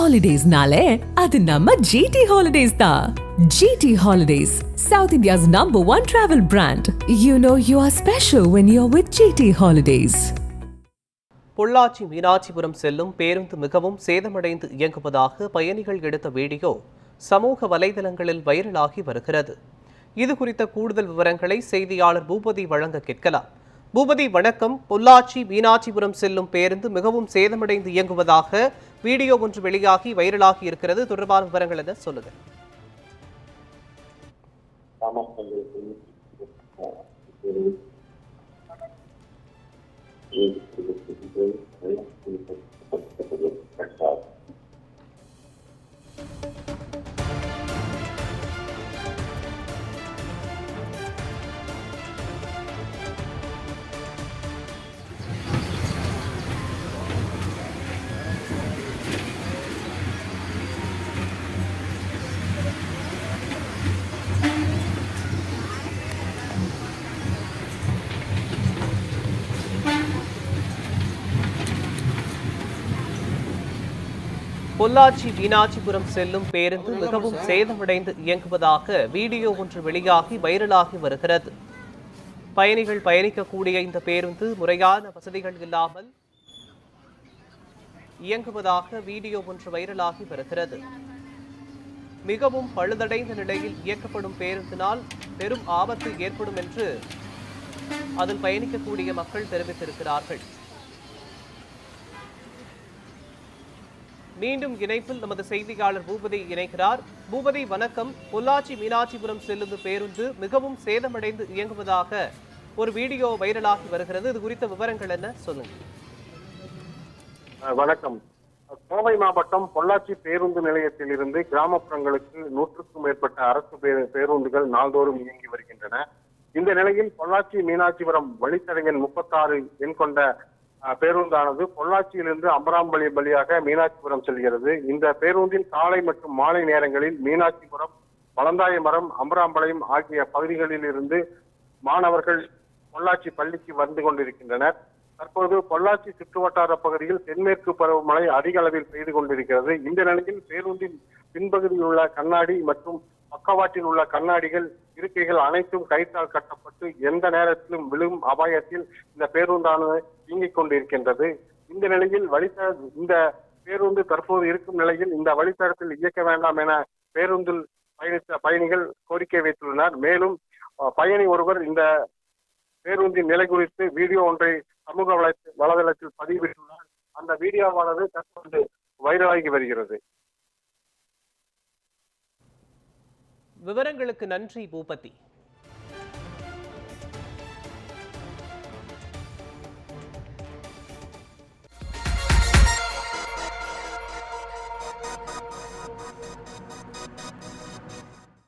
Holidays-nale, adu namma GT Holidays da. GT Holidays, South India's #1 travel brand. You know you are special when you're with GT Holidays. Pollachi Meenakshipuram செல்லும் பேருந்து மிகவும் சேதமடைந்து இயங்குவதாக பயணிகள் எடுத்த video சமூக வலைதளங்களில் வைரலாகி வருகிறது. இது குறித்த கூடுதல் விவரங்களை செய்தியாளர் பூபதி வழங்க கேட்கலாம். பூபதி வணக்கம். பொள்ளாச்சி மீனாட்சிபுரம் செல்லும் பேருந்து மிகவும் சேதமடைந்து இயங்குவதாக வீடியோ ஒன்று வெளியாகி வைரலாகி இருக்கிறது. தொடர்பான விவரங்கள் என்ன சொல்லுங்க. பொள்ளாச்சி மீனாட்சிபுரம் செல்லும் பேருந்து மிகவும் சேதமடைந்து இயங்குவதாக வீடியோ ஒன்று வெளியாகி வைரலாகி வருகிறது. பயணிகள் பயணிக்கக்கூடிய இந்த பேருந்து முறையான வசதிகள் இல்லாமல் இயங்குவதாக வீடியோ ஒன்று வைரலாகி வருகிறது. மிகவும் பழுதடைந்த நிலையில் இயக்கப்படும் பேருந்தினால் பெரும் ஆபத்து ஏற்படும் என்று அதில் பயணிக்கக்கூடிய மக்கள் தெரிவித்திருக்கிறார்கள். மீண்டும் இணைப்பில் நமது செய்தியாளர் பூபதி இணைக்கிறார். பூபதி வணக்கம். பொள்ளாச்சி மீனாட்சிபுரம் செல்லும் பேருந்து மிகவும் சேதமடைந்து இயங்குவதாக ஒரு வீடியோ வைரலாகி வருகிறது. இது குறித்த விவரங்கள் என்ன சொல்லுங்க. வணக்கம். கோவை மாவட்டம் பொள்ளாச்சி பேருந்து நிலையத்தில் இருந்து கிராமப்புறங்களுக்கு 100க்கும் மேற்பட்ட அரசு பேருந்துகள் நாள்தோறும் இயங்கி வருகின்றன. இந்த நிலையில் பொள்ளாச்சி மீனாட்சிபுரம் வழித்தட எண் 36 எண் கொண்ட பேருந்தானது பொள்ளாச்சியிலிருந்து அம்பராம்பாளையம் வழியாக மீனாட்சிபுரம் செல்கிறது. இந்த பேருந்தில் காலை மற்றும் மாலை நேரங்களில் மீனாட்சிபுரம், வளந்தாயமரம், அம்பராம்பாளையம் ஆகிய பகுதிகளில் இருந்து மாணவர்கள் பொள்ளாச்சி பள்ளிக்கு வந்து கொண்டிருக்கின்றனர். தற்போது பொள்ளாச்சி சுற்றுவட்டார பகுதியில் தென்மேற்கு பருவமழை அதிக அளவில் பெய்து கொண்டிருக்கிறது. இந்த நிலையில் பேருந்தின் பின்பகுதியில் உள்ள கண்ணாடி மற்றும் பக்கவாட்டில் உள்ள கண்ணாடிகள், இருக்கைகள் அனைத்தும் கயிற்றால் கட்டப்பட்டு எந்த நேரத்திலும் விழும் அபாயத்தில் இந்த பேருந்தானது இயங்கிக் கொண்டிருக்கின்றது. இந்த நிலையில் இந்த பேருந்து தற்போது இருக்கும் நிலையில் இந்த வழித்தடத்தில் இயக்க வேண்டாம் என பேருந்தில் பயணித்த பயணிகள் கோரிக்கை வைத்துள்ளனர். மேலும் பயணி ஒருவர் இந்த பேருந்தின் நிலை குறித்து வீடியோ ஒன்றை சமூக வலைதளத்தில் பதிவிட்டுள்ளார். அந்த வீடியோவானது தற்போது வைரலாகி வருகிறது. விவரங்களுக்கு நன்றி பூபதி.